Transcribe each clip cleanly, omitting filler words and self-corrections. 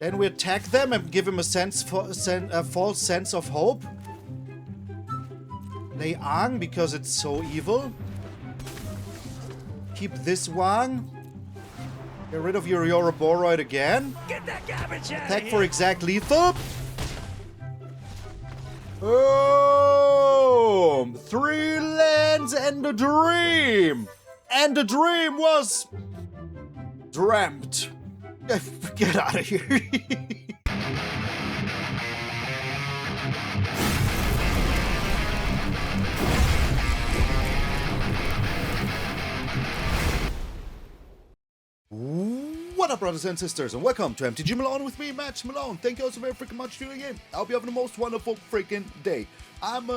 Then we attack them and give him a false sense of hope. Play Aang because it's so evil. Keep this Wang. Get rid of your Yoroboroid again. Get that garbage out Attack for exact lethal. Boom! 3 lands and a dream! And the dream was dreamt. Get out of here. What up, brothers and sisters, and welcome to MTG Malone with me, MtgA Malone. Thank you all so very freaking much for tuning in. I hope you having the most wonderful freaking day. I'm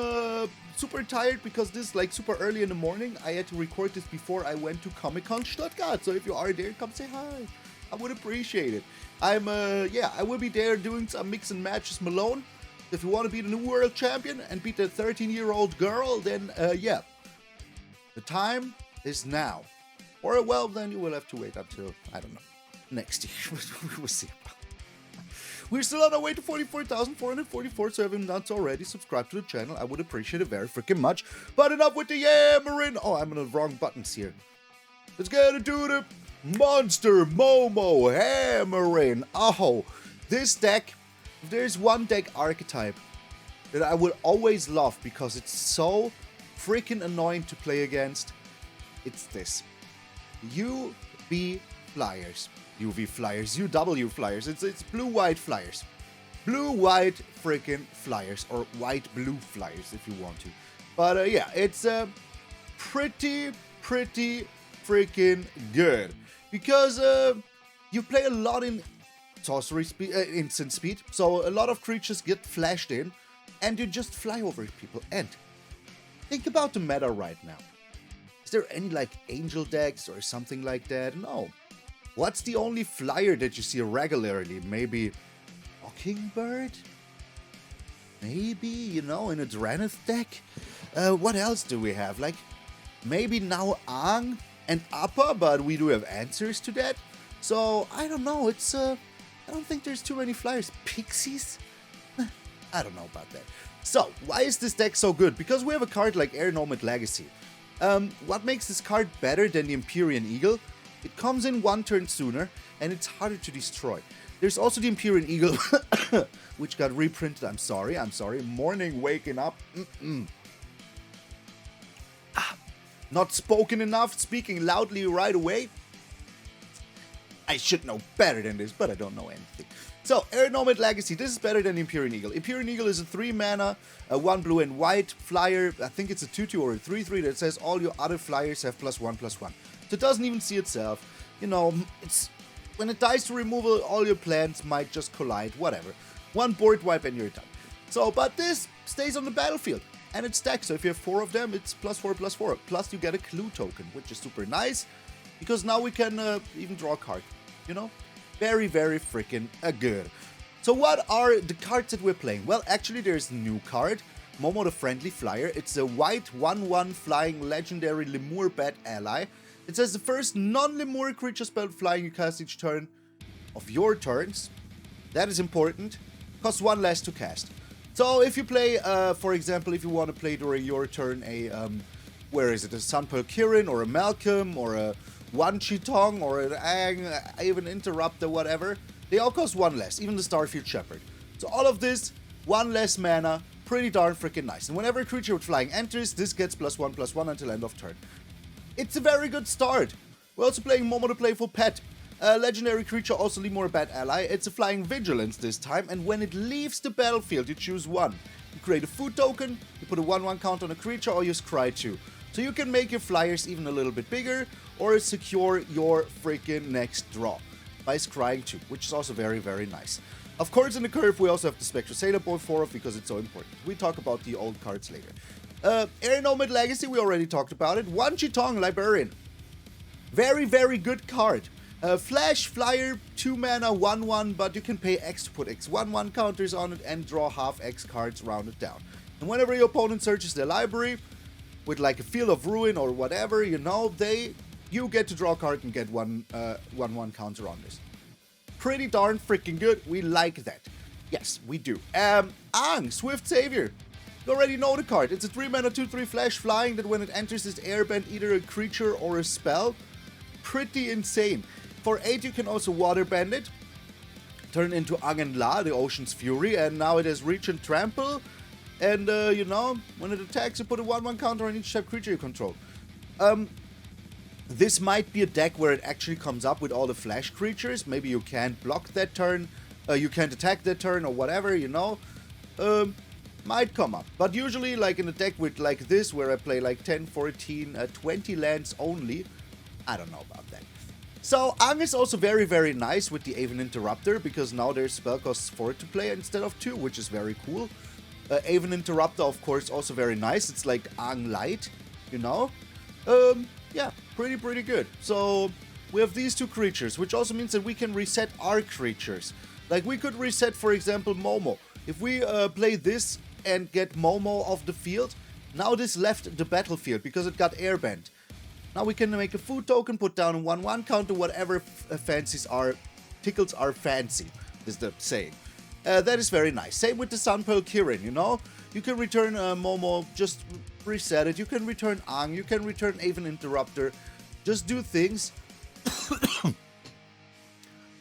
super tired because this is like super early in the morning. I had to record this before I went to Comic-Con Stuttgart, so if you are there, come say hi. I would appreciate it. I will be there doing some mix and matches Malone. If you want to be the new world champion and beat the 13-year-old girl, then yeah, the time is now. Or well, then you will have to wait until, I don't know, next year. We'll see. We're still on our way to 44,444, so if you haven't done so already, subscribe to the channel. I would appreciate it very freaking much. But enough with the yammering. Oh, I'm on the wrong buttons here. Let's get into the MONSTERMOMO hammering. Oh, this deck, if there's one deck archetype that I will always love because it's so freaking annoying to play against, it's this. UV Flyers. UV Flyers. UW Flyers. It's blue-white Flyers. Blue-white freaking Flyers. Or white-blue Flyers if you want to. But yeah, it's pretty freaking good. Because you play a lot in sorcery speed, instant speed. So a lot of creatures get flashed in. And you just fly over people. And think about the meta right now. Is there any like angel decks or something like that? No. What's the only flyer that you see regularly? Maybe Mockingbird? Maybe, you know, in a Dranith deck? What else do we have? Like, maybe now Aang and Appa, but we do have answers to that. So, I don't know, it's, I don't think there's too many flyers. Pixies? I don't know about that. So, why is this deck so good? Because we have a card like Air Nomad Legacy. What makes this card better than the Empyrean Eagle? It comes in one turn sooner, and it's harder to destroy. There's also the Empyrean Eagle, which got reprinted. I'm sorry. Morning waking up. Not spoken enough, speaking loudly right away. I should know better than this, but I don't know anything. So, Air Nomad Legacy, this is better than Empyrean Eagle. Empyrean Eagle is a 3-mana, 1 blue and white flyer. I think it's a 2-2 or a 3-3 that says all your other flyers have +1/+1. So it doesn't even see itself. You know, it's when it dies to removal, all your plans might just collide, whatever. 1 board wipe and you're done. So, but this stays on the battlefield and it stacks. So if you have 4 of them, it's +4/+4. Plus you get a clue token, which is super nice because now we can even draw a card, you know? Very freaking good. So what are the cards that we're playing? Well, actually there's a new card, Momo the Friendly Flyer. It's a white 1/1 flying legendary Lemur Bat ally. It says the first non-Lemur creature spell flying you cast each turn of your turns. That is important. Costs 1 less to cast. So if you play, for example, if you want to play during your turn a, where is it, a Sunpearl Kirin or a Malcolm or a Wan Shi Tong or an Aang, Aven Interrupter, whatever, they all cost 1 less, even the Starfield Shepherd. So all of this, 1 less mana, pretty darn freaking nice. And whenever a creature with flying enters, this gets +1/+1 until end of turn. It's a very good start. We're also playing Momo the Playful Pet. A legendary creature, also Lemur Bat ally. It's a flying vigilance this time, and when it leaves the battlefield, you choose 1. You create a food token, you put a 1/1 count on a creature, or you scry 2. So you can make your flyers even a little bit bigger, or secure your freaking next draw by scrying 2, which is also very nice. Of course, in the curve, we also have the Spectral Sailor board 4 of because it's so important. We talk about the old cards later. Air Nomad Legacy, we already talked about it. Wan Shi Tong, Librarian. Very good card. Flash, Flyer, 2 mana, 1/1, but you can pay X to put X 1/1 counters on it and draw half X cards rounded down. And whenever your opponent searches their library with like a Field of Ruin or whatever, you know, you get to draw a card and get 1/1 counter on this. pretty darn freaking good. We like that. Yes, we do. Aang, Swift Savior. You already know the card. It's a 3-mana 2/3 flash flying that when it enters is airbend either a creature or a spell. Pretty insane. For 8, you can also waterbend it. Turn into Aang and La, the Ocean's Fury, and now it has Reach and Trample. And, you know, when it attacks, you put a 1/1 counter on each type creature you control. This might be a deck where it actually comes up with all the flash creatures. Maybe you can't block that turn, you can't attack that turn, or whatever, you know. Might come up. But usually, like in a deck with like this, where I play like 10, 14, 20 lands only, I don't know about that. So, Aang is also very, very nice with the Aven Interrupter, because now there's spell costs 4 to play instead of 2, which is very cool. Aven Interrupter, of course, also very nice. It's like Aang Light, you know? Yeah, pretty good. So, we have these two creatures, which also means that we can reset our creatures. Like, we could reset, for example, Momo. If we play this and get Momo off the field, now this left the battlefield because it got airbend. Now we can make a food token, put down a 1/1 counter, whatever tickles our fancy, is the saying. That is very nice. Same with the Sunpearl Kirin, you know? You can return Momo, just reset it. You can return Aang, you can return Aven Interrupter. Just do things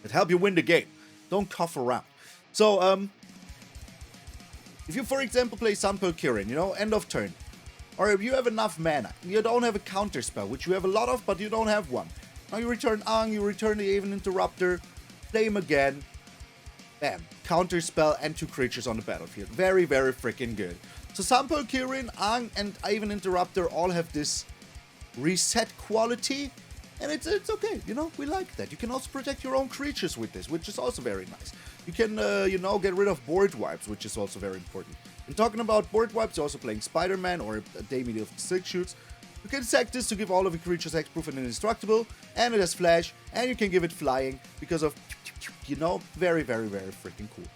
that help you win the game. Don't cough around. So, if you, for example, play Sunpearl Kirin, you know, end of turn, or if you have enough mana, you don't have a counter spell, which you have a lot of, but you don't have one. Now you return Aang, you return the Aven Interrupter, play him again, bam, counter spell and 2 creatures on the battlefield. Very, very freaking good. So Sunpearl Kirin, Aang, and Aven Interrupter all have this reset quality, and it's okay, you know, we like that. You can also protect your own creatures with this, which is also very nice. You can, you know, get rid of board wipes, which is also very important. And talking about board wipes, you're also playing Spider-Man or Ademi of Silkchutes. You can sack this to give all of your creatures hexproof and indestructible, and it has flash, and you can give it flying because of, you know, very, very, very freaking cool.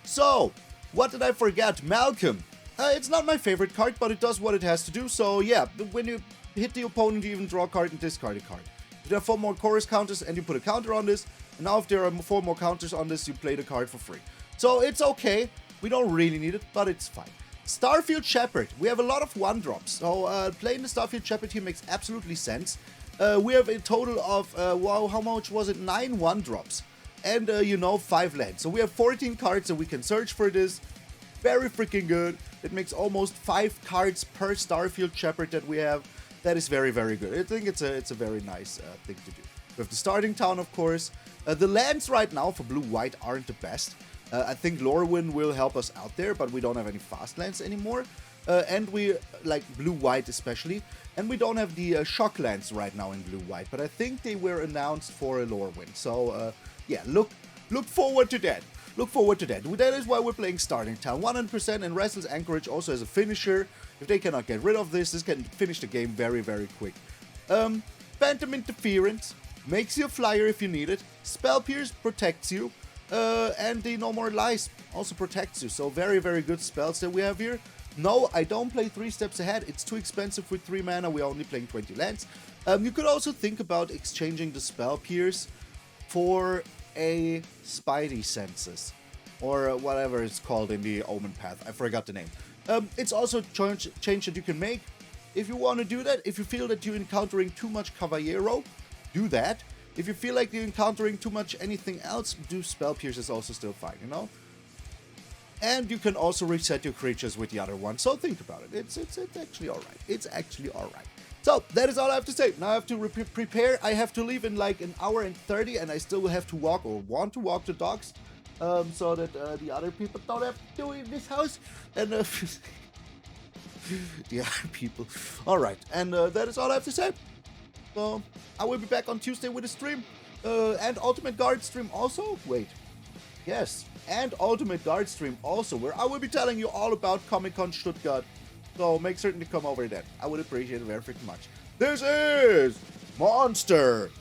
So, what did I forget? Malcolm. It's not my favorite card, but it does what it has to do. So yeah, when you hit the opponent, you even draw a card and discard a card. If there are 4 more chorus counters and you put a counter on this, and now if there are 4 more counters on this, you play the card for free. So it's okay. We don't really need it, but it's fine. Starfield Shepherd. We have a lot of 1-drops. So playing the Starfield Shepherd here makes absolutely sense. We have a total of, wow, how much was it? 9 1-drops. And, you know, 5 lands. So we have 14 cards and we can search for this. Very freaking good. It makes almost 5 cards per Starfield Shepherd that we have. That is very, very good. I think it's a very nice thing to do. We have the starting town, of course. The lands right now for blue-white aren't the best. I think Lorwyn will help us out there, but we don't have any fast lands anymore. And we, like blue-white especially. And we don't have the shock lands right now in blue-white. But I think they were announced for Lorwyn. So, yeah, look forward to that. Look forward to that. That is why we're playing Starting Town. 100%, and Restless Anchorage also has a finisher. If they cannot get rid of this, this can finish the game very, very quick. Phantom Interference makes you a flyer if you need it. Spell Pierce protects you. And the No More Lies also protects you. So very, very good spells that we have here. No, I don't play 3 steps ahead. It's too expensive with 3 mana. We're only playing 20 lands. You could also think about exchanging the Spell Pierce for a Spidey Senses, or whatever it's called in the Omen path. I forgot the name. It's also a change that you can make. If you want to do that, if you feel that you're encountering too much Caballero, do that. If you feel like you're encountering too much anything else, do Spell Pierce is also still fine, you know? And you can also reset your creatures with the other one, so think about it. It's actually alright. It's actually alright. So, that is all I have to say. Now I have to prepare. I have to leave in like an hour and 30, and I still have to walk, or want to walk the dogs, so that the other people don't have to do it in this house. And the other people. Alright, and that is all I have to say. So, I will be back on Tuesday with a stream. And Ultimate Guard stream also. Wait. Yes, and Ultimate Guard stream also, where I will be telling you all about Comic-Con Stuttgart. So make certain to come over then. I would appreciate it very freaking much. This is MONSTERMOMO.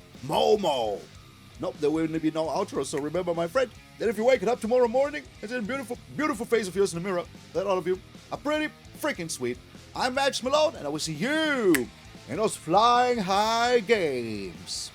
Nope, there will be no outro, so remember, my friend, that if you're waking up tomorrow morning and seeing a beautiful, beautiful face of yours in the mirror, that all of you are pretty freaking sweet. I'm MTG Malone, and I will see you in those flying high games.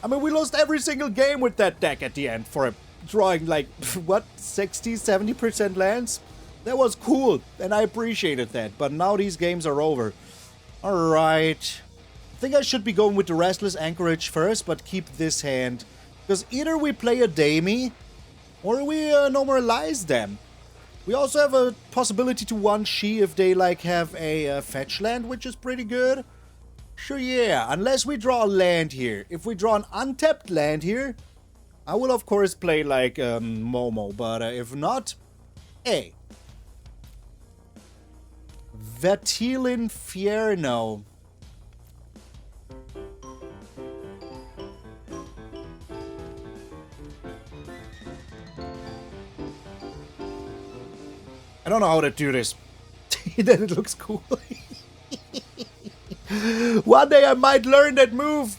I mean, we lost every single game with that deck at the end for drawing like, what, 60, 70% lands? That was cool, and I appreciated that, but now these games are over. Alright. I think I should be going with the Restless Anchorage first, but keep this hand. Because either we play Ademi, or we normalize them. We also have a possibility to Wan Shi if they like have a fetch land, which is pretty good. Sure, yeah, unless we draw a land here. If we draw an untapped land here, I will of course play like Momo, but if not, hey. Vatilin Fierno. I don't know how to do this. Then it looks cool. One day I might learn that move.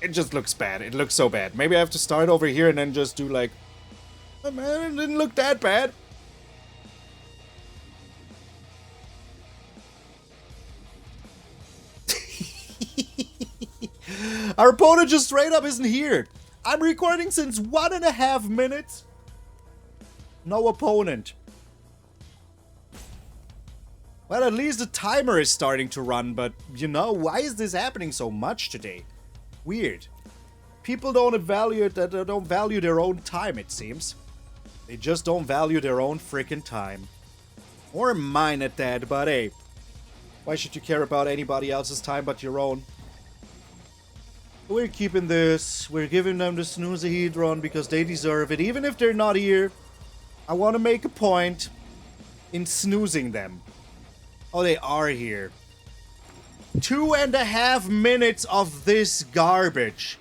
It just looks bad. It looks so bad. Maybe I have to start over here and then just do like... Oh man, it didn't look that bad. Our opponent just straight up isn't here. I'm recording since 1.5 minutes. No opponent. Well, at least the timer is starting to run, but you know, why is this happening so much today? Weird. People don't value their own time, it seems. They just don't value their own freaking time. Or mine at that, but hey. Why should you care about anybody else's time but your own? We're keeping this. We're giving them the Snoozahedron because they deserve it. Even if they're not here, I want to make a point in snoozing them. Oh, they are here. 2.5 minutes of this garbage.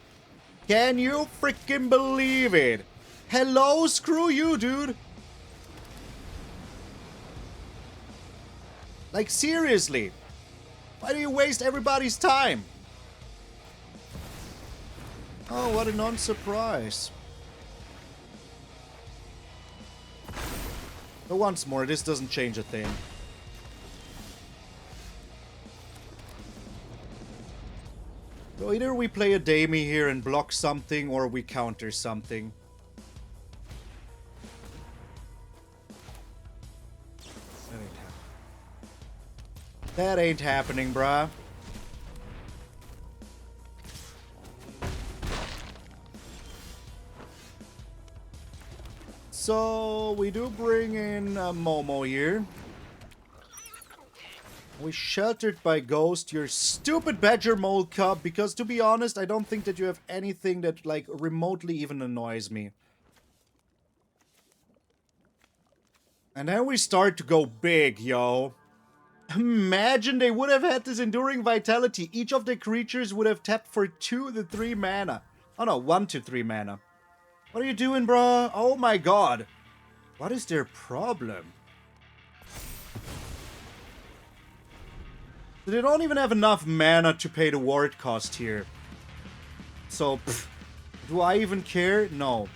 Can you freaking believe it? Hello, screw you, dude. Like, seriously. Why do you waste everybody's time? Oh, what a non-surprise. But once more, this doesn't change a thing. So either we play Ademi here and block something, or we counter something. That ain't happening, bruh. So, we do bring in Momo here. We sheltered by Ghost, your stupid Badger Mole Cub, because to be honest, I don't think that you have anything that, like, remotely even annoys me. And then we start to go big, yo. Imagine they would have had this Enduring Vitality. Each of the creatures would have tapped for 2 to 3 mana. Oh no, 1 to 3 mana. What are you doing, bro? Oh my god. What is their problem? They don't even have enough mana to pay the ward cost here. So, pff, do I even care? No.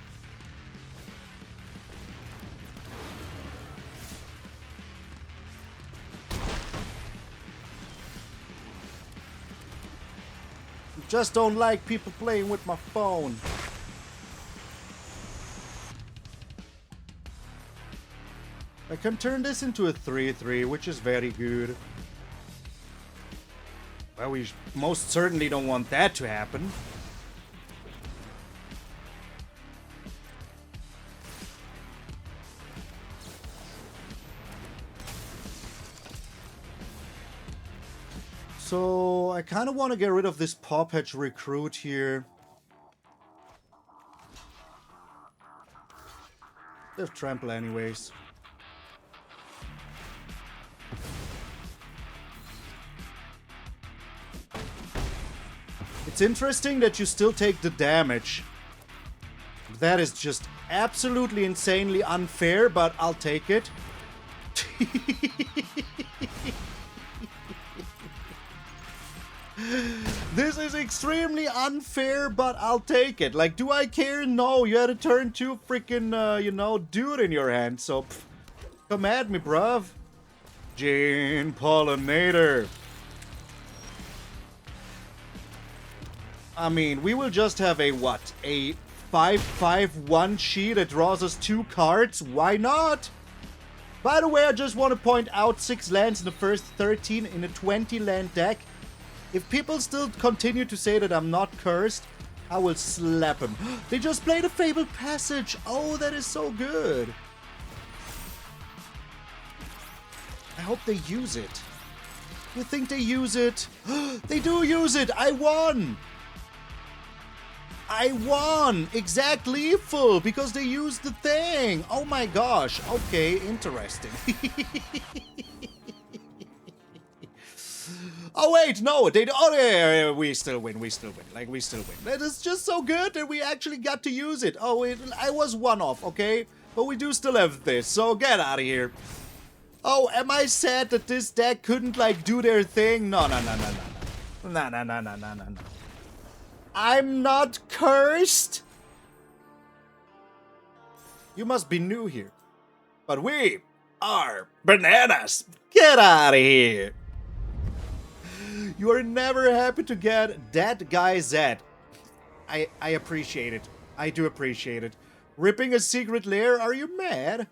Just don't like people playing with my phone. I can turn this into a 3-3, which is very good. Well, we most certainly don't want that to happen. So, I kind of want to get rid of this Paw Patch recruit here. They have Trample anyways. It's interesting that you still take the damage. That is just absolutely insanely unfair, but I'll take it. This is extremely unfair, but I'll take it. Like, do I care? No, you had a turn 2 freaking, you know, dude in your hand, so pff, come at me, bruv. Gene Pollinator. I mean, we will just have a what? A 5/5 Wan Shi that draws us 2 cards? Why not? By the way, I just want to point out 6 lands in the first 13 in a 20 land deck. If people still continue to say that I'm not cursed, I will slap them. They just played a Fabled Passage. Oh, that is so good. I hope they use it. You think they use it? They do use it! I won! I won! Exact lethal! Because they used the thing! Oh my gosh. Okay, interesting. Oh wait, no, they... Oh yeah, we still win, we still win. Like, we still win. That is just so good that we actually got to use it. Oh, I was one off, okay? But we do still have this, so get out of here. Oh, am I sad that this deck couldn't, like, do their thing? No, no, no, no, no, no. No, no, no, no, no, no, no. I'm not cursed? You must be new here. But we are bananas. Get out of here. You are never happy to get that guy Zed. I appreciate it. I do appreciate it. Ripping a secret lair? Are you mad?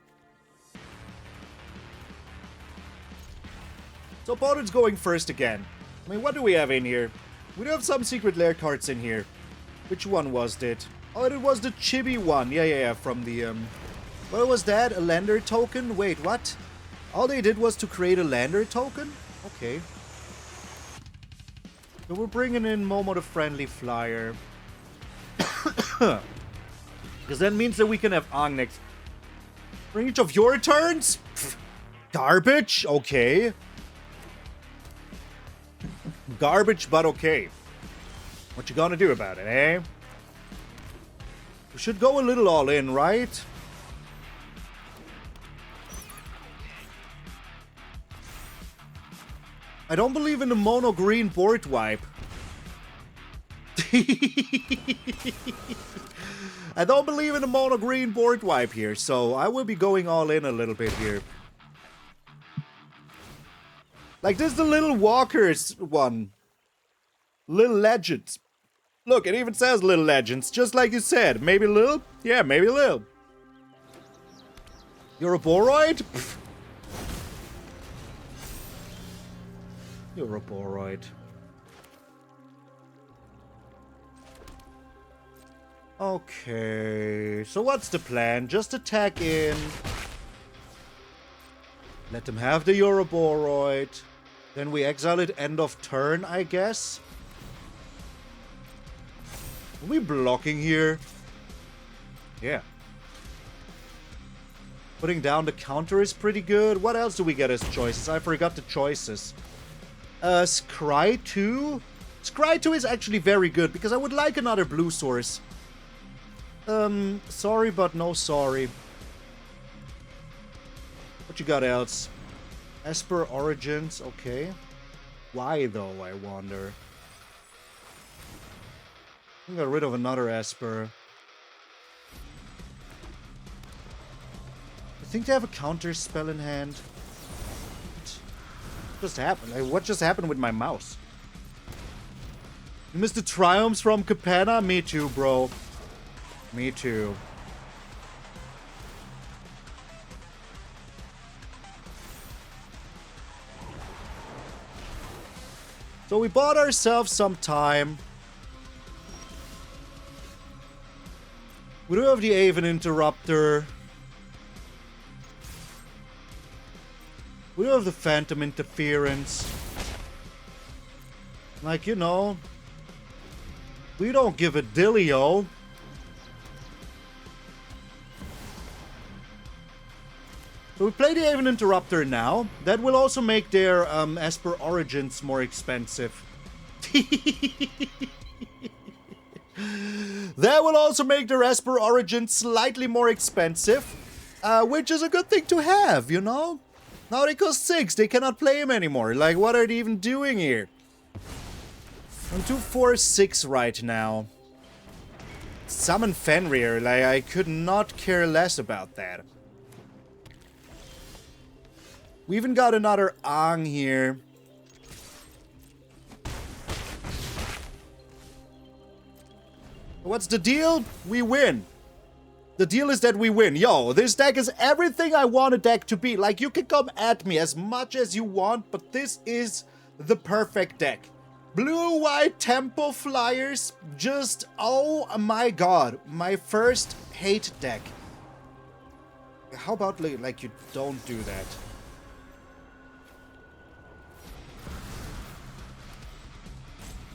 So opponent's going first again. I mean, what do we have in here? We do have some secret lair cards in here. Which one was it? Oh, it was the chibi one. Yeah, from the, what was that? A lander token? Wait, what? All they did was to create a lander token? Okay. So we're bringing in Momo the Friendly Flyer. Because that means that we can have Aang next. For each of your turns? Pfft. Garbage? Okay. Garbage, but okay. What you gonna do about it, eh? We should go a little all in, right? I don't believe in the mono green board wipe. I don't believe in the mono green board wipe here, so I will be going all in a little bit here. Like, this is the Little Walkers one. Little Legends. Look, it even says Little Legends, just like you said. Maybe Lil? Yeah, maybe Lil. You're a Boroid? Pfft. You're a Boroid. Okay, so what's the plan? Just attack in. Let them have the Euroboroid. Then we exile it end of turn, I guess. Are we blocking here? Yeah. Putting down the counter is pretty good. What else do we get as choices? I forgot the choices. Scry 2? Scry 2 is actually very good, because I would like another blue source. Sorry, but no sorry. What you got else? Esper Origins, okay. Why though, I wonder? I got rid of another Esper. I think they have a counter spell in hand. What just happened? Like, what just happened with my mouse? You missed the triumphs from Capenna? Me too, bro. Me too. So we bought ourselves some time. We do have the Aven Interrupter. We do have the Phantom Interference. Like, you know, we don't give a dillio. So we play the Aven Interrupter now. That will also make their Esper Origins more expensive. That will also make their Esper Origins slightly more expensive. Which is a good thing to have, you know? Now they cost 6, they cannot play him anymore. Like, what are they even doing here? I'm 246 right now. Summon Fenrir, like, I could not care less about that. We even got another Aang here. What's the deal? We win. The deal is that we win. Yo, this deck is everything I want a deck to be. Like, you can come at me as much as you want, but this is the perfect deck. Blue-white tempo flyers. Just, oh my god. My first hate deck. How about, like, you don't do that?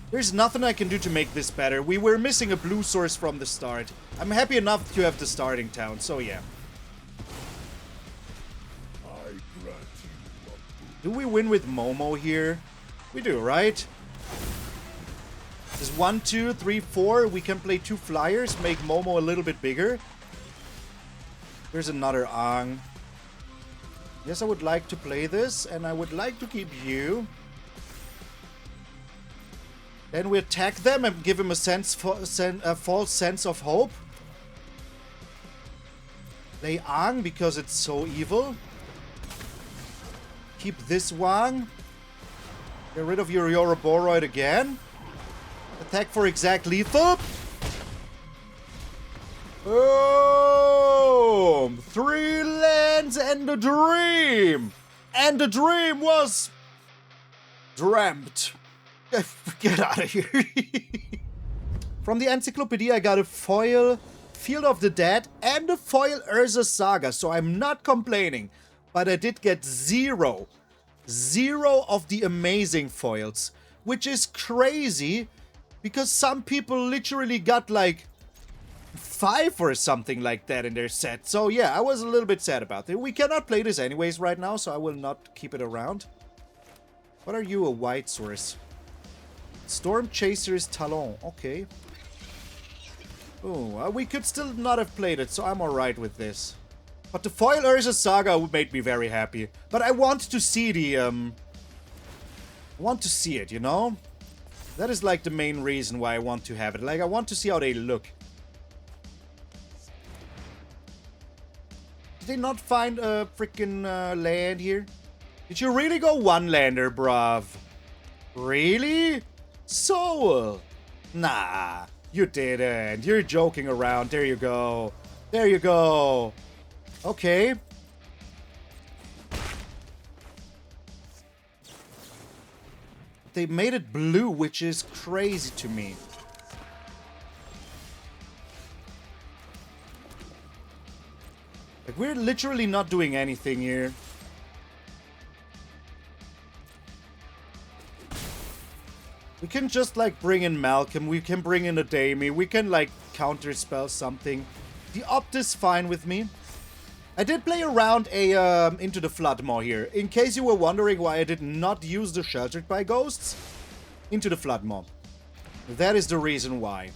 There's nothing I can do to make this better. We were missing a blue source from the start. I'm happy enough to have the starting town, so yeah. Do we win with Momo here? We do, right? There's 1, 2, 3, 4. We can play 2 flyers, make Momo a little bit bigger. There's another Aang. Yes, I would like to play this, and I would like to keep you. Then we attack them and give him a false sense of hope. Play Aang because it's so evil. Keep this Wang. Get rid of your Yoroboroid again. Attack for exact lethal. Boom! 3 lands and a dream! And the dream was dreamt. Get out of here. From the encyclopedia, I got a foil Field of the Dead and a foil Urza Saga, so I'm not complaining. But I did get 0 of the amazing foils, which is crazy because some people literally got like 5 or something like that in their set. So yeah, I was a little bit sad about it. We cannot play this anyways right now, so I will not keep it around. What are you, a white source? Storm Chaser's Talon, okay. Oh, we could still not have played it, so I'm alright with this. But the foil Urza Saga made me very happy. But I want to see the, I want to see it, you know? That is like the main reason why I want to have it. Like, I want to see how they look. Did they not find a freaking land here? Did you really go one lander, bruv? Really? Soul? Nah, you didn't. You're joking around. There you go. There you go. Okay. They made it blue, which is crazy to me. Like, we're literally not doing anything here. We can just, like, bring in Malcolm. We can bring in Ademi. We can, like, counterspell something. The Opt is fine with me. I did play around a Into the Floodmaw here. In case you were wondering why I did not use the Sheltered by Ghosts, Into the Floodmaw. That is the reason why.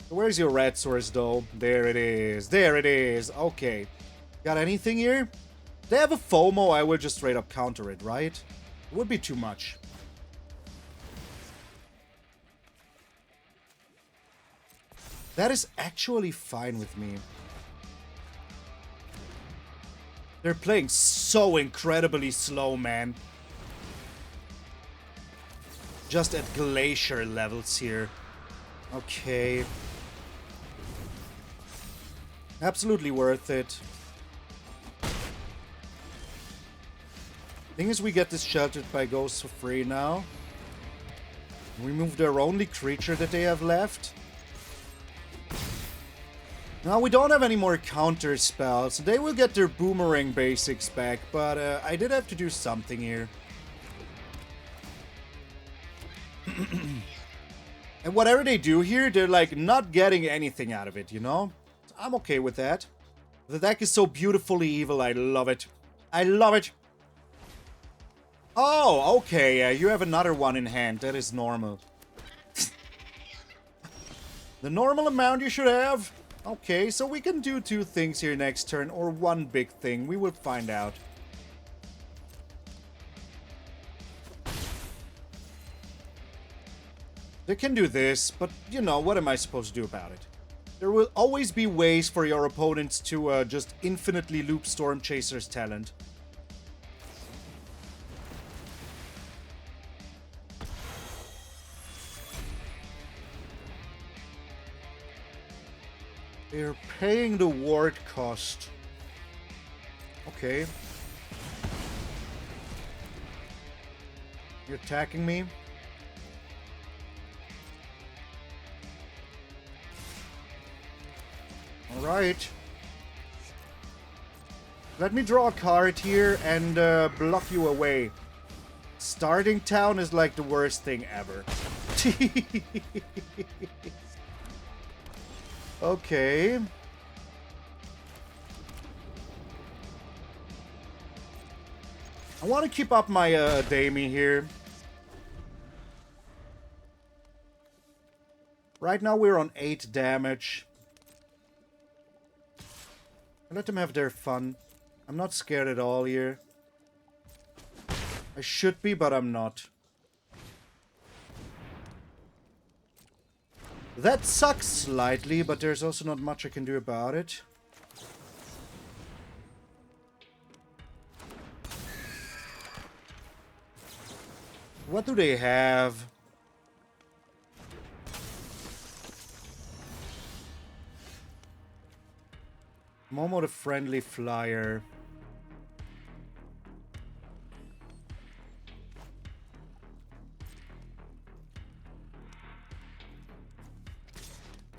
Where's your red source, though? There it is. There it is. Okay. Got anything here? They have a FOMO. I will just straight up counter it, right? It would be too much. That is actually fine with me. They're playing so incredibly slow, man. Just at glacier levels here. Okay. Absolutely worth it. Thing is, we get this Sheltered by Ghosts for free now. Remove their only creature that they have left. Now, we don't have any more counter spells. They will get their boomerang basics back, but I did have to do something here. And whatever they do here, they're like not getting anything out of it, you know? I'm okay with that. The deck is so beautifully evil, I love it. I love it. Oh, okay, yeah, you have another one in hand. That is normal. The normal amount you should have. Okay, so we can do 2 things here next turn, or 1 big thing. We will find out. They can do this, but, you know, what am I supposed to do about it? There will always be ways for your opponents to just infinitely loop Storm Chaser's talent. They're paying the ward cost. Okay. You're attacking me? Alright. Let me draw a card here and block you away. Starting town is like the worst thing ever. Okay. I want to keep up my Ademi here. Right now we're on 8 damage. Let them have their fun. I'm not scared at all here. I should be, but I'm not. That sucks slightly, but there's also not much I can do about it. What do they have? Momo the friendly flyer.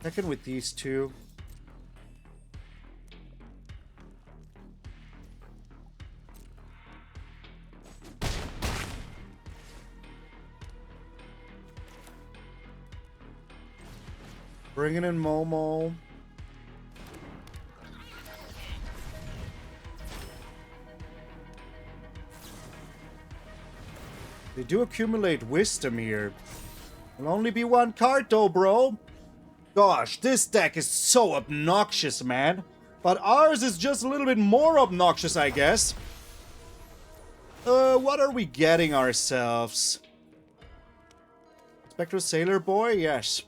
Second with these two. Bringing in Momo. They do accumulate wisdom here. Will only be 1 card though, bro. Gosh, this deck is so obnoxious, man. But ours is just a little bit more obnoxious, I guess. What are we getting ourselves? Spectral Sailor boy? Yes.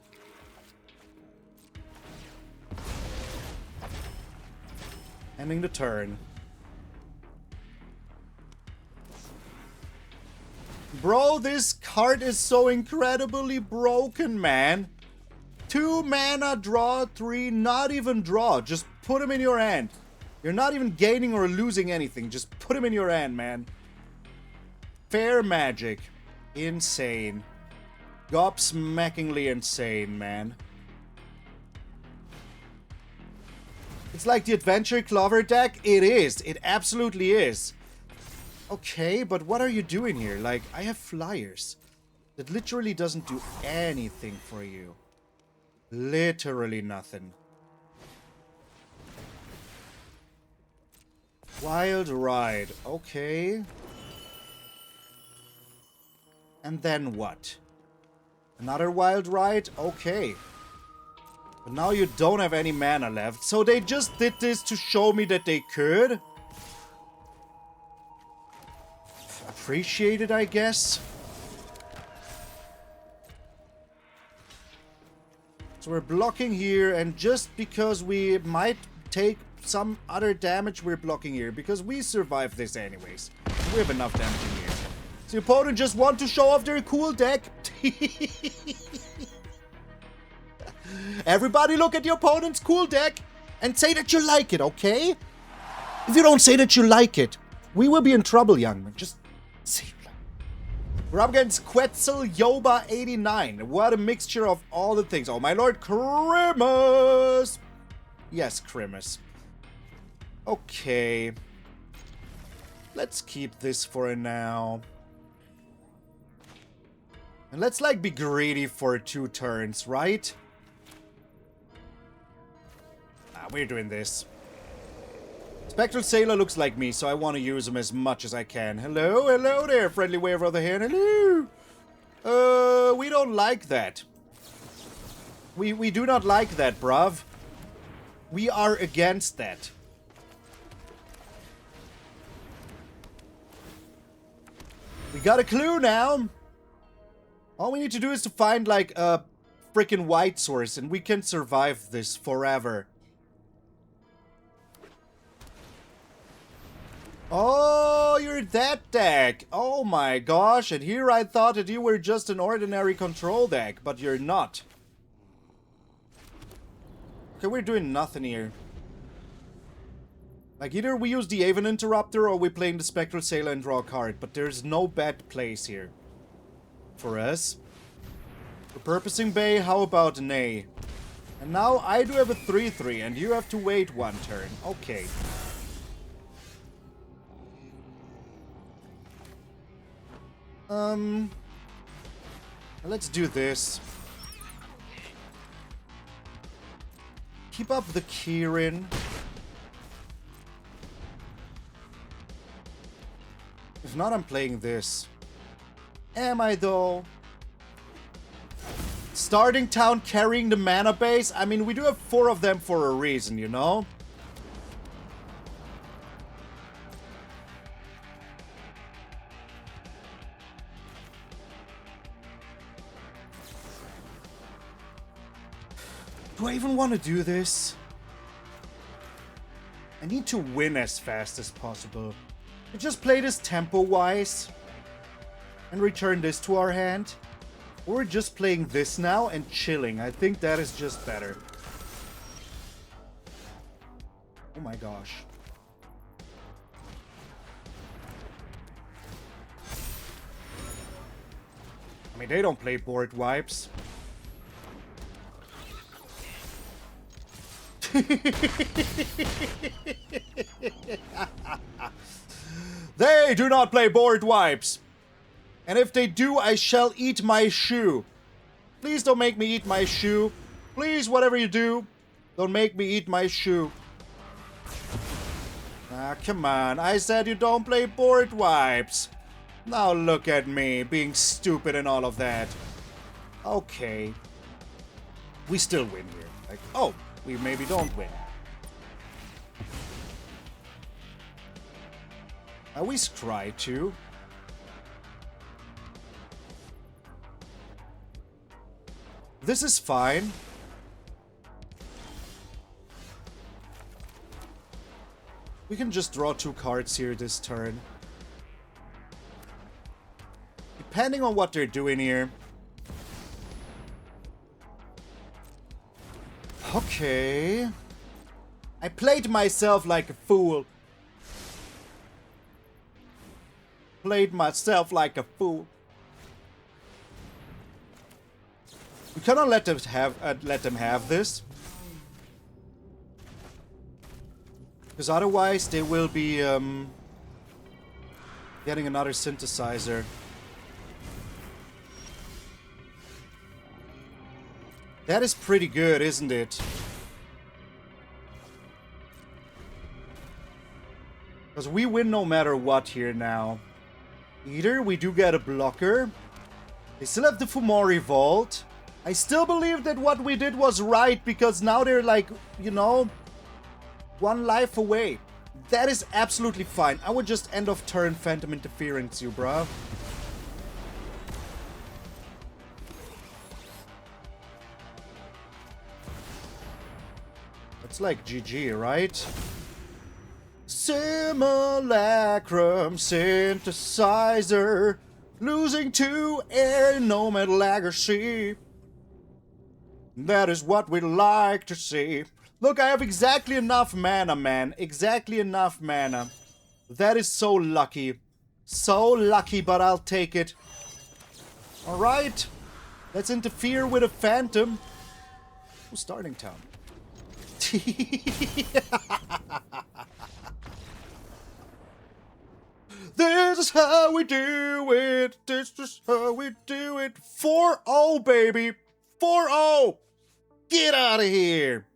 Ending the turn. Bro, this card is so incredibly broken, man. 2 mana, draw 3, not even draw. Just put him in your hand. You're not even gaining or losing anything. Just put him in your hand, man. Fair magic. Insane. Gobsmackingly insane, man. It's like the Adventure Clover deck. It is. It absolutely is. Okay, but what are you doing here? Like, I have flyers. That literally doesn't do anything for you. Literally nothing. Wild Ride. Okay. And then what? Another Wild Ride? Okay. But now you don't have any mana left. So they just did this to show me that they could. Appreciate it, I guess. So we're blocking here, and just because we might take some other damage, we're blocking here. Because we survive this anyways. We have enough damage in here. So the opponent just want to show off their cool deck. Everybody look at the opponent's cool deck and say that you like it, okay? If you don't say that you like it, we will be in trouble, young man. Just say it. We're up against Quetzal Yoba 89. What a mixture of all the things. Oh, my lord, Crimus! Yes, Crimus. Okay. Let's keep this for now. And let's, like, be greedy for 2 turns, right? Ah, we're doing this. Spectral Sailor looks like me, so I want to use him as much as I can. Hello, hello there, friendly wave of the hand. Hello. We don't like that. We do not like that, bruv. We are against that. We got a clue now. All we need to do is to find, like, a freaking white source, and we can survive this forever. Oh, you're that deck. Oh my gosh, and here I thought that you were just an ordinary control deck, but you're not. Okay, we're doing nothing here. Like, either we use the Aven Interrupter or we're playing the Spectral Sailor and draw a card. But there's no bad place here. For us. Repurposing Bay, how about nay? And now I do have a 3-3 and you have to wait one turn. Okay. Let's do this. Keep up the Kirin. If not, I'm playing this. Am I, though? Starting town carrying the mana base? I mean, we do have 4 of them for a reason, you know? Do I even want to do this? I need to win as fast as possible. We just play this tempo-wise and return this to our hand. Or we're just playing this now and chilling. I think that is just better. Oh my gosh. I mean, they don't play board wipes. They do not play board wipes. And if they do, I shall eat my shoe. Please don't make me eat my shoe. Please, whatever you do, don't make me eat my shoe. Ah, come on. I said you don't play board wipes. Now look at me, being stupid and all of that. Okay. We still win here. Like, oh, we maybe don't win. I always try to. This is fine. We can just draw 2 cards here this turn. Depending on what they're doing here. Okay. I played myself like a fool. Played myself like a fool. We cannot let them have this, because otherwise they will be getting another synthesizer. That is pretty good, isn't it? Because we win no matter what here now. Either we do get a blocker. They still have the Fumori Vault. I still believe that what we did was right, because now they're like, you know, 1 life away. That is absolutely fine. I would just end of turn Phantom Interference you, bruh. That's like GG, right? Simulacrum synthesizer, losing to Air Nomad Legacy. That is what we like to see. Look, I have exactly enough mana, man. Exactly enough mana. That is so lucky. So lucky, but I'll take it. Alright. Let's interfere with a Phantom. Who's starting town? This is how we do it. This is how we do it. 4-0, baby. 4-0. Get out of here.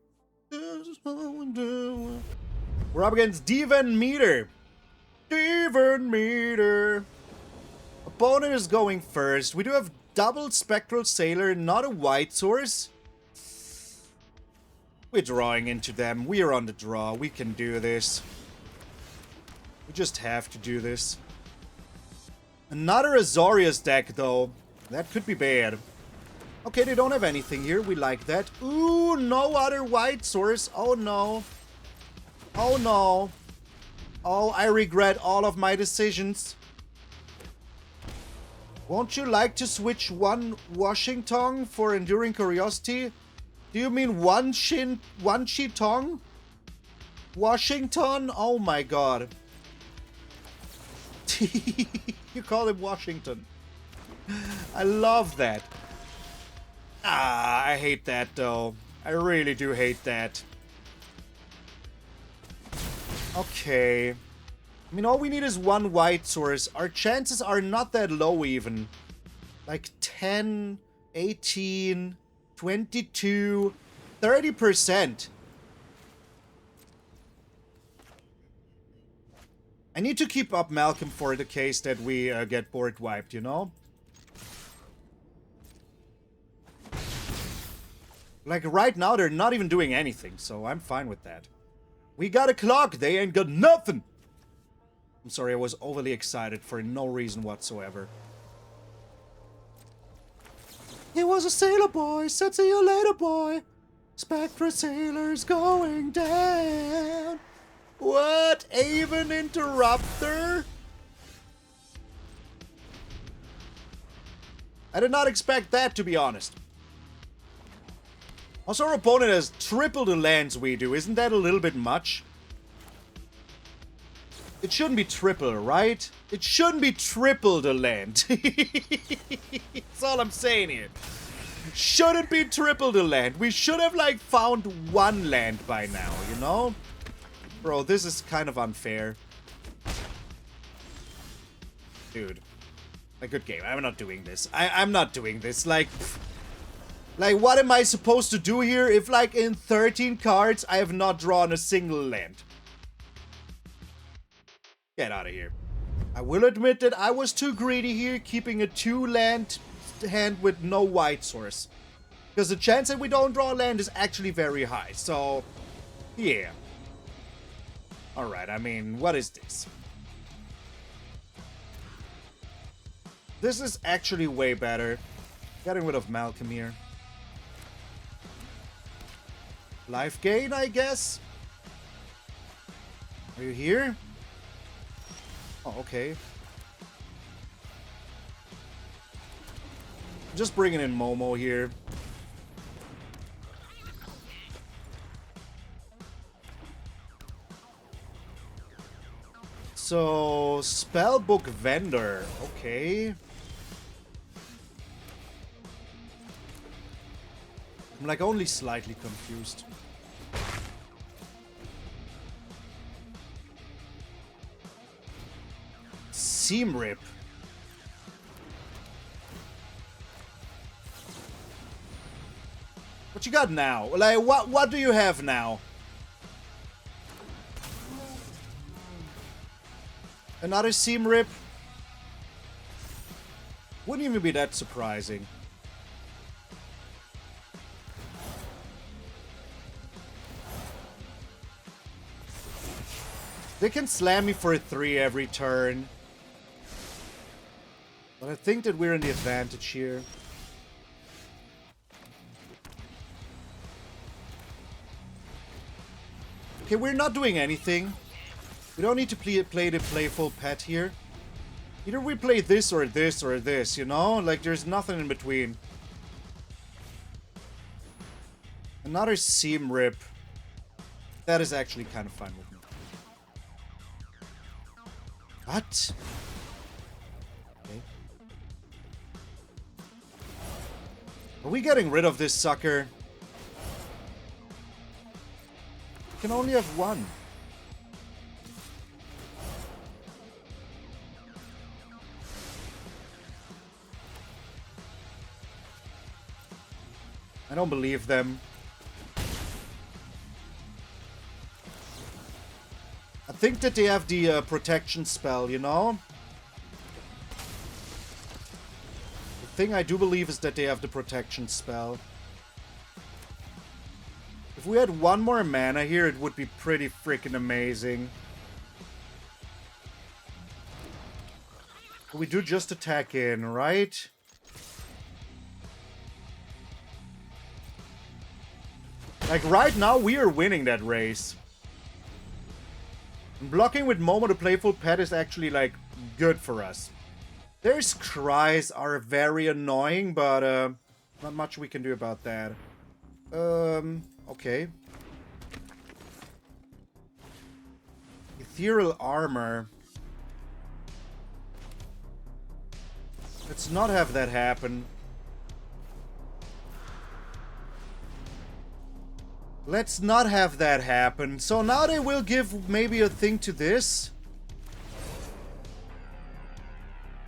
This is how we do it. We're up against Aven Meter. Aven Meter. Opponent is going first. We do have double Spectral Sailor, not a white source. We're drawing into them. We are on the draw. We can do this. We just have to do this. Another Azorius deck, though. That could be bad. Okay, they don't have anything here. We like that. Ooh, no other white source. Oh, no. Oh, no. Oh, I regret all of my decisions. Won't you like to switch one Wan Shi Tong for Enduring Curiosity? Do you mean Wan Shi Tong? Washington? Oh my god. You call him Washington. I love that. Ah, I hate that though. I really do hate that. Okay. I mean, all we need is one white source. Our chances are not that low even. Like 10, 18, 22, 30%. I need to keep up Malcolm for the case that we get board wiped, you know? Like, right now, they're not even doing anything, so I'm fine with that. We got a clock, they ain't got nothing! I'm sorry, I was overly excited for no reason whatsoever. He was a sailor boy, said see you later boy. Spectral Sailor's going down. What? Aven Interrupter? I did not expect that, to be honest. Also, our opponent has triple the lands we do. Isn't that a little bit much? It shouldn't be triple, right? It shouldn't be triple the land. That's all I'm saying here. Shouldn't be triple the land. We should have, like, found one land by now, you know? Bro, this is kind of unfair. Dude. A good game. I'm not doing this. I'm not doing this. Like, what am I supposed to do here if, like, in 13 cards, I have not drawn a single land? Get out of here. I will admit that I was too greedy here, keeping a 2-land hand with no white source. Because the chance that we don't draw a land is actually very high. So, yeah. Alright, I mean, what is this? This is actually way better. Getting rid of Malcolm here. Life gain, I guess? Are you here? Oh, okay. Just bringing in Momo here. So, Spellbook Vendor. Okay. I'm like only slightly confused. Seam Rip. What you got now? Like, what do you have now? Another Seam Rip? Wouldn't even be that surprising. They can slam me for a 3 every turn. But I think that we're in the advantage here. Okay, we're not doing anything. We don't need to play the Playful Pet here. Either we play this or this or this, you know? Like, there's nothing in between. Another Seam Rip. That is actually kind of fun with me. What? Okay. Are we getting rid of this sucker? We can only have one. I don't believe them. I think that they have the protection spell, you know? The thing I do believe is that they have the protection spell. If we had one more mana here, it would be pretty freaking amazing. But we do just attack in, right? Like, right now, we are winning that race. And blocking with Momo the Playful Pet is actually, like, good for us. Their cries are very annoying, but not much we can do about that. Okay. Ethereal armor. Let's not have that happen. Let's not have that happen. So now they will give maybe a thing to this.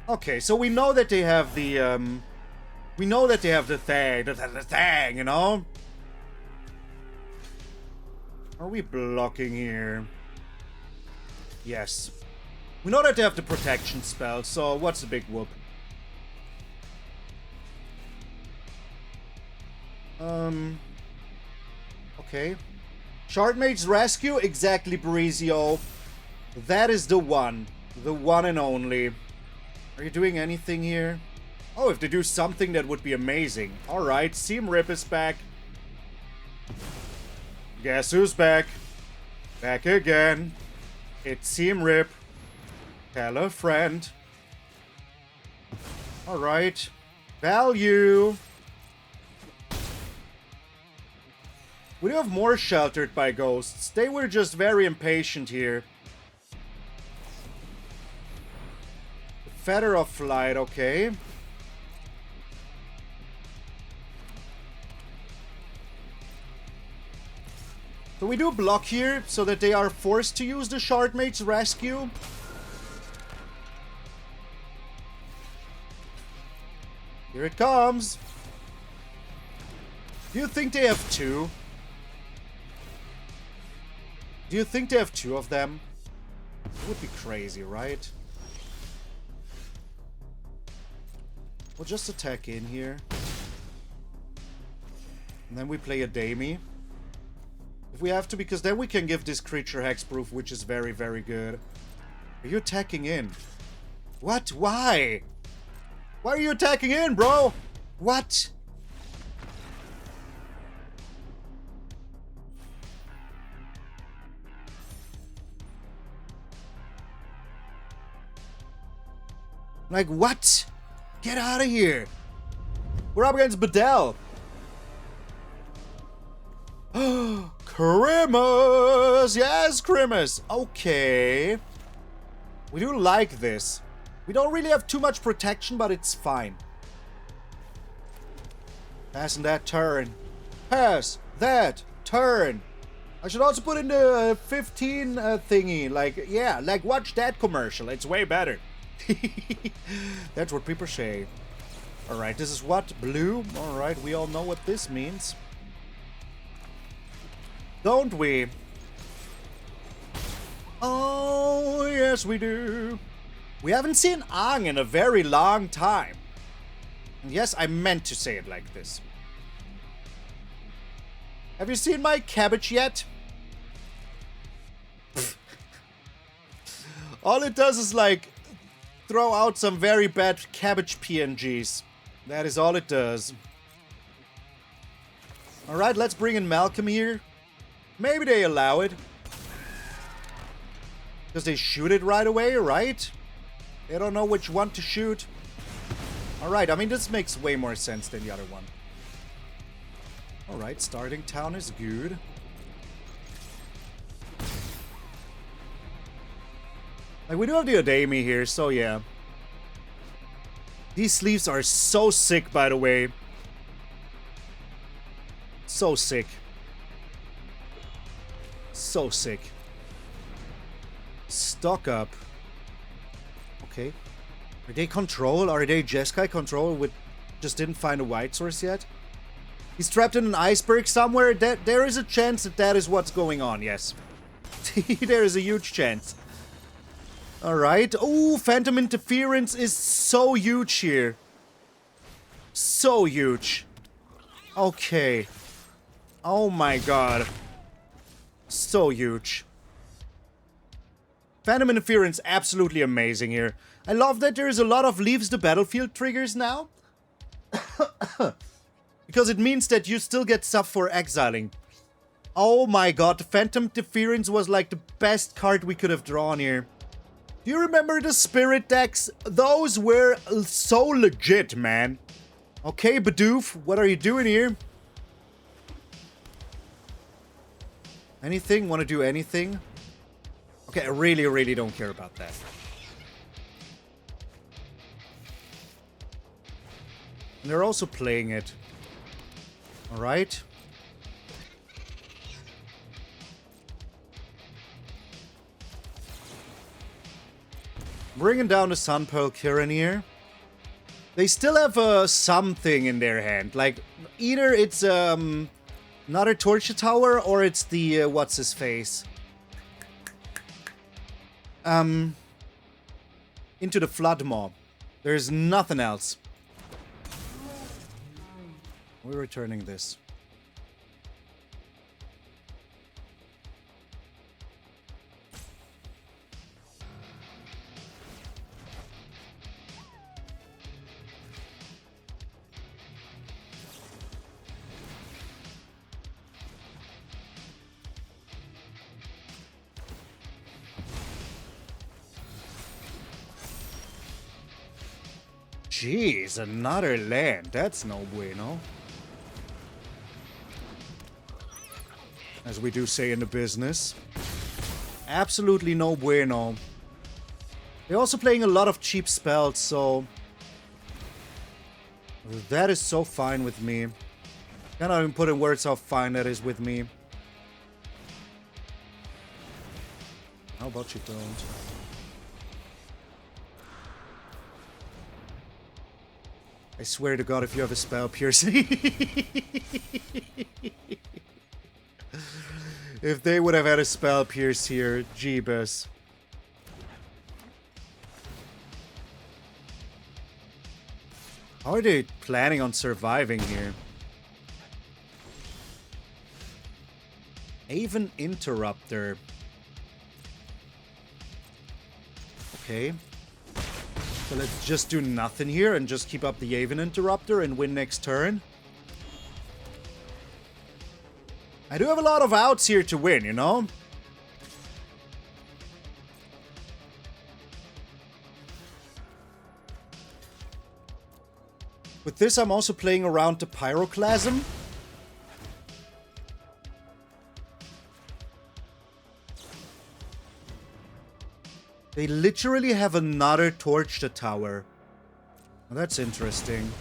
Okay, so we know that they have the, we know that they have the thing, you know? Are we blocking here? Yes. We know that they have the protection spell, so what's the big whoop? Okay. Shardmage's Rescue? Exactly, Barizio. That is the one. The one and only. Are you doing anything here? Oh, if they do something, that would be amazing. Alright, Seam Rip is back. Guess who's back? Back again. It's Seam Rip. Tell a friend. Alright. Value. We do have more Sheltered by Ghosts. They were just very impatient here. Feather of Flight, okay. So we do block here, so that they are forced to use the Shardmage's Rescue. Here it comes. Do you think they have two? Do you think they have two of them? It would be crazy, right? We'll just attack in here. And then we play Ademi. If we have to, because then we can give this creature hexproof, which is very, very good. Are you attacking in? What? Why? Why are you attacking in, bro? What? Like, what? Get out of here. We're up against Bedell. Grimace! Yes, Grimace! Okay. We do like this. We don't really have too much protection, but it's fine. Passing that turn. Pass that turn. I should also put in the 15 thingy. Like, yeah, like watch that commercial. It's way better. That's what people say. Alright, this is what? Blue? Alright, we all know what this means. Don't we? Oh, yes we do. We haven't seen Aang in a very long time. And yes, I meant to say it like this. Have you seen my cabbage yet? All it does is like throw out some very bad cabbage PNGs. That is all it does. Alright, let's bring in Malcolm here. Maybe they allow it. Because they shoot it right away, right? They don't know which one to shoot. Alright, I mean, this makes way more sense than the other one. Alright, starting town is good. Like, we do have the Ademi here, so yeah. These sleeves are so sick, by the way. So sick. So sick. Stock up. Okay. Are they control? Are they Jeskai control with just didn't find a white source yet? He's trapped in an iceberg somewhere. There is a chance that that is what's going on, yes. There is a huge chance. Alright. Oh, Phantom Interference is so huge here. So huge. Okay. Oh my god. So huge. Phantom Interference, absolutely amazing here. I love that there is a lot of leaves the battlefield triggers now. Because it means that you still get stuff for exiling. Oh my god, the Phantom Interference was like the best card we could have drawn here. Do you remember the Spirit decks? Those were so legit, man. Okay, Bidoof, what are you doing here? Anything? Want to do anything? Okay, I really, really don't care about that. And they're also playing it. Alright. Bringing down the Sunpearl Kirin here. They still have something in their hand. Like, either it's another Torture Tower or it's the, what's his face? Into the Flood Mob. There's nothing else. We're returning this. Jeez, another land. That's no bueno. As we do say in the business. Absolutely no bueno. They're also playing a lot of cheap spells, so... that is so fine with me. Cannot even put in words how fine that is with me. How about you don't? I swear to God, if you have a spell piercing. If they would have had a spell pierce here, jeebus. How are they planning on surviving here? Aven Interrupter. Okay. So let's just do nothing here and just keep up the Aven Interrupter and win next turn. I do have a lot of outs here to win, you know? With this, I'm also playing around the Pyroclasm. They literally have another Torch the Tower. Well, that's interesting.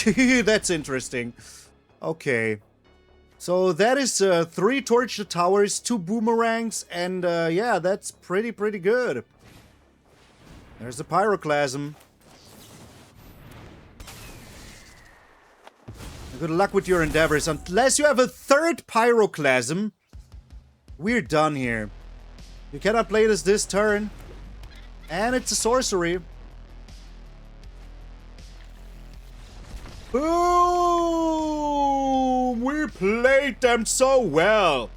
That's interesting. Okay. So that is 3 Torch the Towers, 2 Boomerangs, and yeah, that's pretty good. There's the Pyroclasm. Good luck with your endeavors. Unless you have a 3rd Pyroclasm, we're done here. You cannot play this turn. And it's a sorcery. Boom! We played them so well.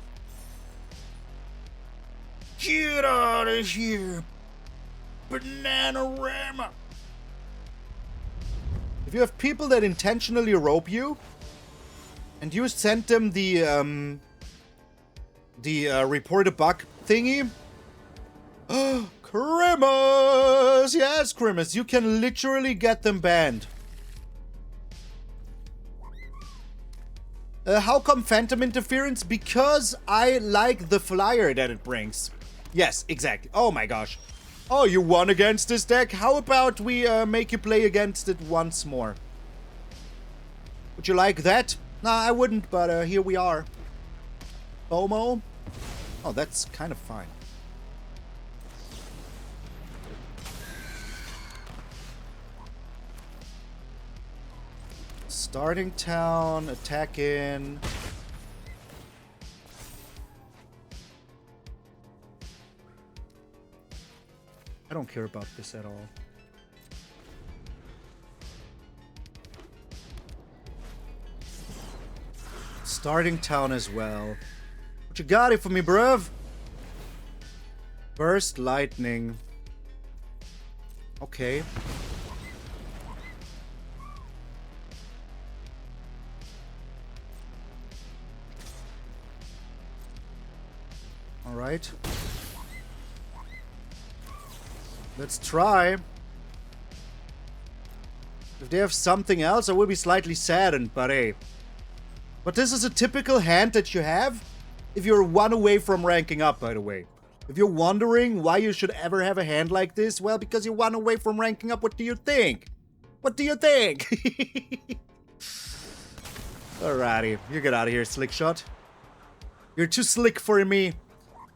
Get out of here, Bananarama. If you have people that intentionally rope you, and you send them the report a bug thingy. Grimace! Yes, Grimace. You can literally get them banned. How come Phantom Interference? Because I like the flyer that it brings. Yes, exactly. Oh my gosh. Oh, you won against this deck? How about we make you play against it once more? Would you like that? Nah, I wouldn't, but here we are. Momo? Oh, that's kind of fine. Starting town, attack in. I don't care about this at all. Starting town as well. What you got it for me, bruv? Burst lightning. Okay. Alright. Let's try. If they have something else, I will be slightly saddened, but hey. But this is a typical hand that you have. if you're one away from ranking up, by the way. If you're wondering why you should ever have a hand like this, well, because you're one away from ranking up. What do you think? What do you think? Alrighty, you get out of here, Slick Shot. You're too slick for me.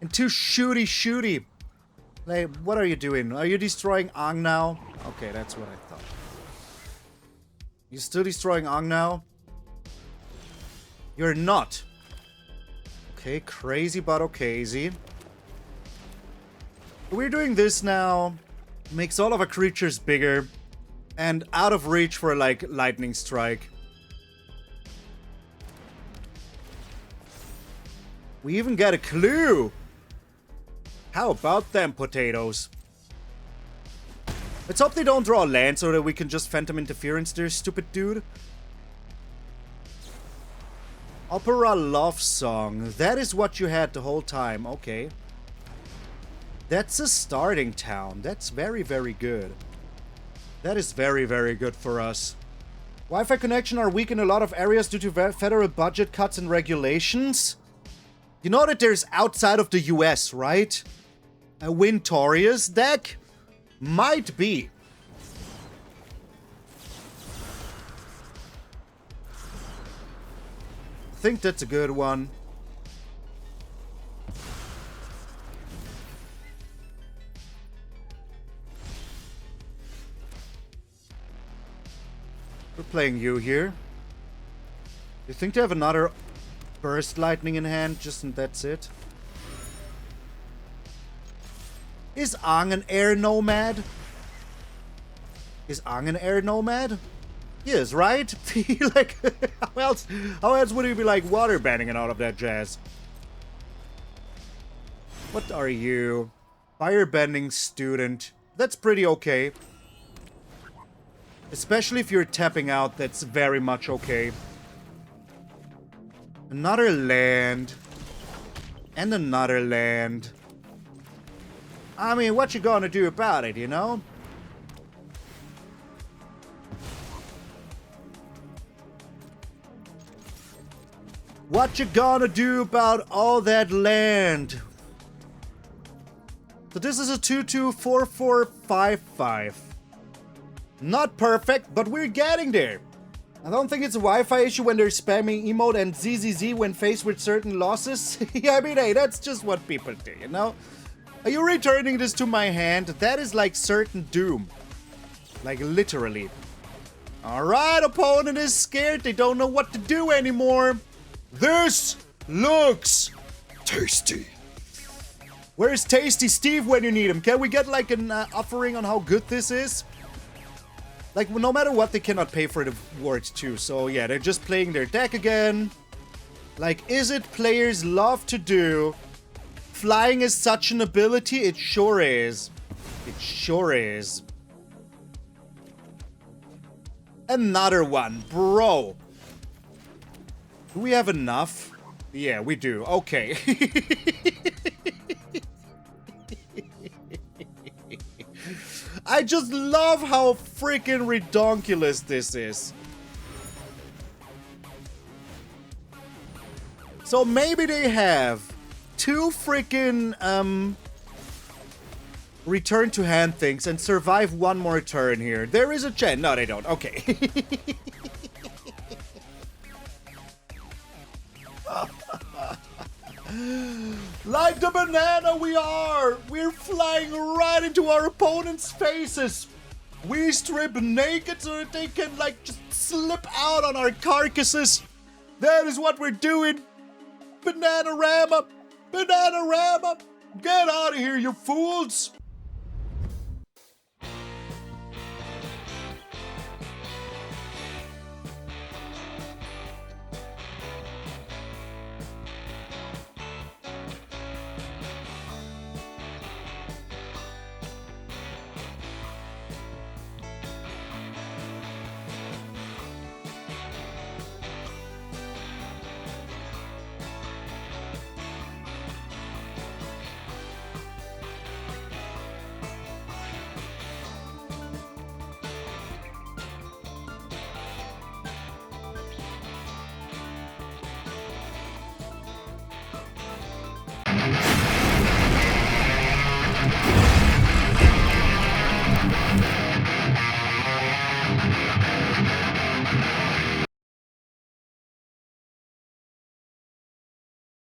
And too shooty. Like, what are you doing? Are you destroying Aang now? Okay, that's what I thought. You still destroying Aang now? You're not. Okay, crazy but okaysy. We're doing this now. Makes all of our creatures bigger. And out of reach for, like, lightning strike. We even got a clue. How about them potatoes? Let's hope they don't draw land so that we can just Phantom Interference there, stupid dude. Opera Love Song. That is what you had the whole time. Okay. That's a starting town. That's very, very good. That is very, very good for us. Wi-Fi connection are weak in a lot of areas due to federal budget cuts and regulations. You know that there's outside of the US, right? A Wintorius deck? Might be. I think that's a good one. We're playing you here. You think they have another Burst Lightning in hand, just and that's it? Is Aang an Air Nomad? Is Aang an Air Nomad? He is, right? Like, how else would he be like water banning and all of that jazz? What are you? Firebending student. That's pretty okay. Especially if you're tapping out, that's very much okay. Another land. And another land. I mean, what you gonna do about it, you know? What you gonna do about all that land? So this is a 2-2-4-4-5-5. Not perfect, but we're getting there. I don't think it's a Wi-Fi issue when they're spamming emote and ZZZ when faced with certain losses. Yeah, I mean, hey, that's just what people do, you know? Are you returning this to my hand? That is like certain doom. Like, literally. Alright, opponent is scared. They don't know what to do anymore. This looks tasty. Where's Tasty Steve when you need him? Can we get like an offering on how good this is? Like, no matter what, they cannot pay for the words too. So yeah, they're just playing their deck again. Like, is it players love to do? Flying is such an ability? It sure is. It sure is. Another one, bro. Do we have enough? Yeah, we do. Okay. I just love how freaking redonkulous this is. So maybe they have two freaking return to hand things and survive one more turn here. There is a chance. No, they don't. Okay. Like the banana we are! We're flying right into our opponent's faces! We strip naked so that they can, like, just slip out on our carcasses! That is what we're doing! Bananarama! Bananarama! Get out of here, you fools!